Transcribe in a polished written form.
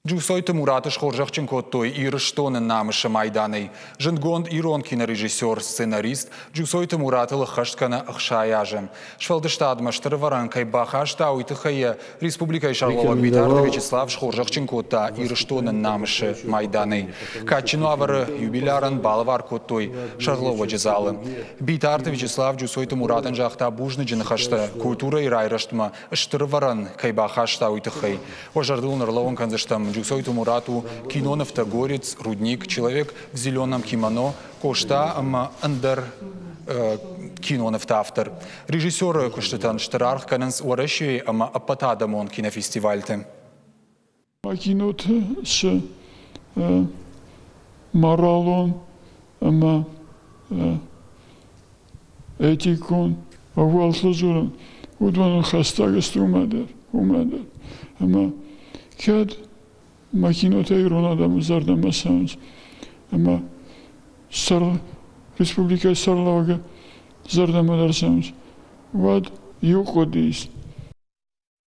Джусойты Муратыш Хоржахчин Коттой Ирштонен намыша Майданы. Жингонд Ирон кинорежиссер, сценарист, Джусойты Муратыла Хашткана Ахшаяжем. Швалдыштадмаштыр Варанкай Бахашта Уйтыхая Республика Шарлова Битарда Вячеслав Хоржахчин Котта Ирштонен намыша Майданы. Качину авары юбиляран Балавар Коттой Шарлова Джезалы. Битарда Вячеслав Джусойты Муратын Жахта Бужны Джинхашта Культура и Райраштма Штыр Варан Кайбахашта Уйтыхай. Ожардул Нарлован Канзаштам Джусойту Мурату кино «Нафтогорец», «Рудник», «Человек в зеленом кимоно», «Кошта», «Андер», кино «Нафтавтор». Режиссер Куштатан Штарарх каненс уаращи, апатадамон кинофестивальте. Кинот с моралон, этикон, авалслазуран, удван хастагас умадер, кад Макинота Ирон адам зардама саунс, Республика Сарлавага зардама дар саунс. Вад юқодист.